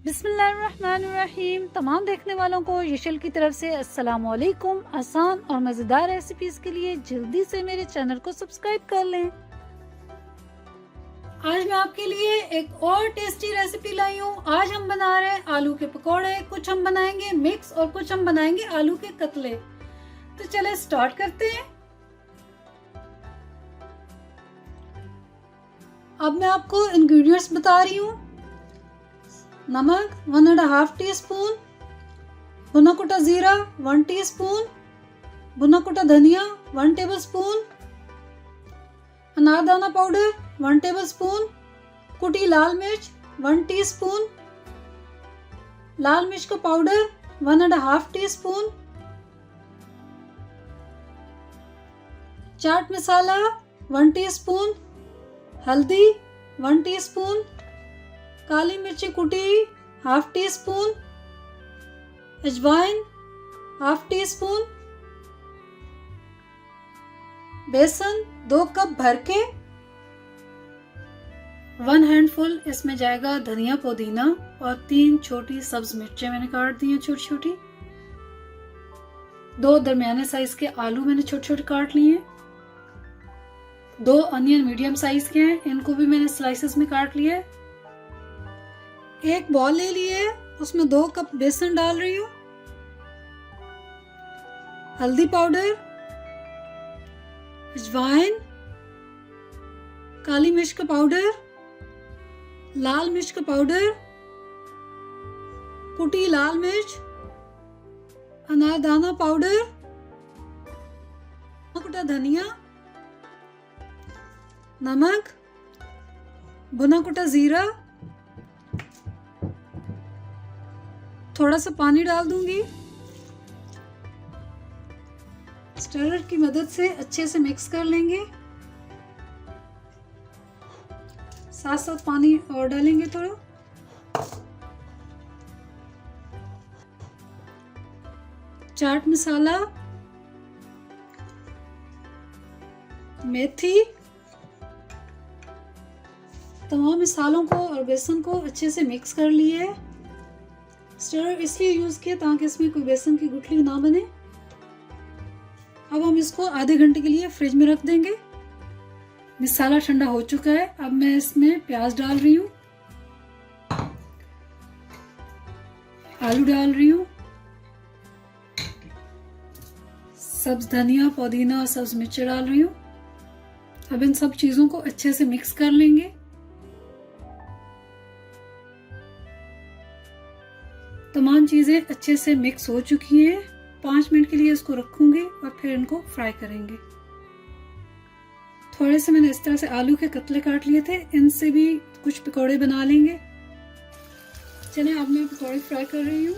बिस्मिल्लाहिर्रहमानिर्रहीम। तमाम देखने वालों को यशल की तरफ से अस्सलामु अलैकुम। आसान और मज़ेदार रेसिपीज़ के लिए जल्दी से मेरे चैनल को सब्सक्राइब कर लें। आज मैं आपके लिए एक और टेस्टी रेसिपी लाई हूँ। आज हम बना रहे हैं आलू के पकौड़े। कुछ हम बनाएंगे मिक्स और कुछ हम बनाएंगे आलू के कतले। तो चले स्टार्ट करते हैं। अब मैं आपको इंग्रेडिएंट्स बता रही हूँ। नमक 1.5 टीस्पून, भुना कुटा जीरा 1 टीस्पून, भुना कुटा धनिया 1 टेबलस्पून, अनारदाना पाउडर 1 टेबलस्पून, कुटी लाल मिर्च 1 टीस्पून, लाल मिर्च का powder 1.5 teaspoon, chaat masala 1 teaspoon, हल्दी 1 टीस्पून, काली मिर्ची कुटी 1/2 टीस्पून, अजवाइन 1/2 टीस्पून, बेसन 2 कप भर के, 1 हैंडफुल इसमें जाएगा धनिया पुदीना और 3 छोटी सब्ज मिर्चें मैंने काट दी हैं छोटी छोटी। 2 दरमियाने साइज के आलू मैंने छोटे छोटे काट लिए हैं। 2 अनियन मीडियम साइज के हैं, इनको भी मैंने स्लाइसेस में काट लिया है। एक बॉल ले लिए, उसमें 2 कप बेसन डाल रही हूँ, हल्दी पाउडर, अजवाइन, काली मिर्च का पाउडर, लाल मिर्च का पाउडर, कुटी लाल मिर्च, अनारदाना पाउडर, कुटा धनिया, नमक, भुना कुटा जीरा, थोड़ा सा पानी डाल दूंगी। स्टरर की मदद से अच्छे से मिक्स कर लेंगे। साथ साथ पानी और डालेंगे थोड़ा। चाट मसाला, मेथी, तमाम मसालों को और बेसन को अच्छे से मिक्स कर लिए। स्टरर इसलिए यूज किया ताकि इसमें कोई बेसन की गुठली ना बने। अब हम इसको आधे घंटे के लिए फ्रिज में रख देंगे। मसाला ठंडा हो चुका है। अब मैं इसमें प्याज डाल रही हूँ, आलू डाल रही हूँ, सब्ज धनिया पुदीना और सब्ज मिर्च डाल रही हूँ। अब इन सब चीजों को अच्छे से मिक्स कर लेंगे। तमाम चीजें अच्छे से मिक्स हो चुकी हैं। 5 मिनट के लिए इसको रखूंगी और फिर इनको फ्राई करेंगे। थोड़े से मैंने इस तरह से आलू के कतले काट लिए थे, इनसे भी कुछ पकौड़े बना लेंगे। चलिए अब मैं पकौड़े फ्राई कर रही हूँ।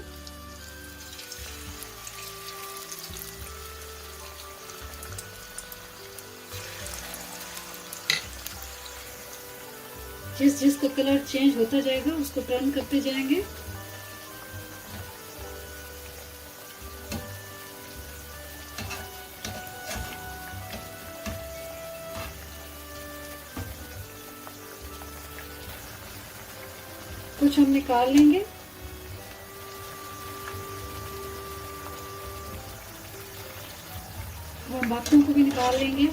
जिसका कलर चेंज होता जाएगा उसको टर्न करते जाएंगे। कुछ हम निकाल लेंगे। और बाकियों को भी निकाल लेंगे।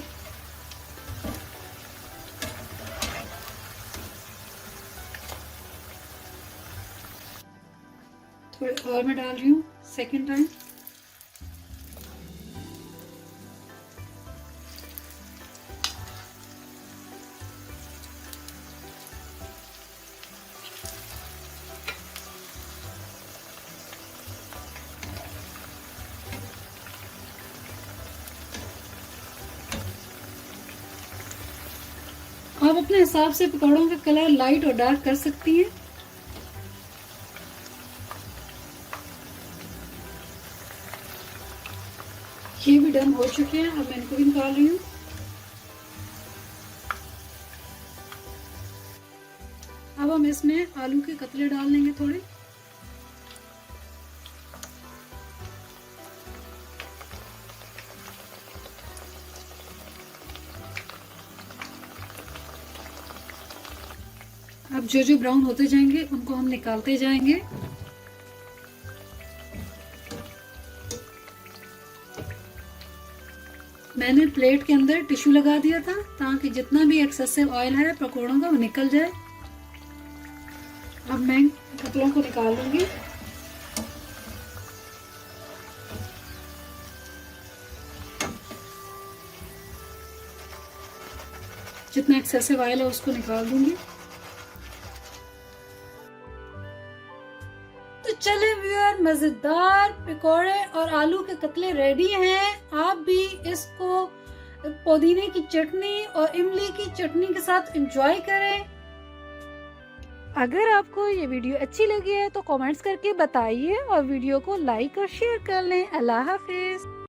थोड़े और मैं डाल रही हूँ सेकेंड टाइम। आप अपने हिसाब से पकौड़ों का कलर लाइट और डार्क कर सकती हैं। ये भी डन हो चुके हैं। अब मैं इनको भी निकाल रही हूँ। अब हम इसमें आलू के कतले डाल लेंगे थोड़े। अब जो जो ब्राउन होते जाएंगे उनको हम निकालते जाएंगे। मैंने प्लेट के अंदर टिश्यू लगा दिया था ताकि जितना भी एक्सेसिव ऑयल है पकौड़ों का वो निकल जाए। अब मैं कपड़ों को निकाल लूंगी। जितना एक्सेसिव ऑयल है उसको निकाल दूंगी। तो चले व्यूअर, मजेदार पकौड़े और आलू के कतले रेडी हैं। आप भी इसको पुदीने की चटनी और इमली की चटनी के साथ एंजॉय करें। अगर आपको ये वीडियो अच्छी लगी है तो कमेंट्स करके बताइए और वीडियो को लाइक और शेयर कर लें। अल्लाह हाफिज।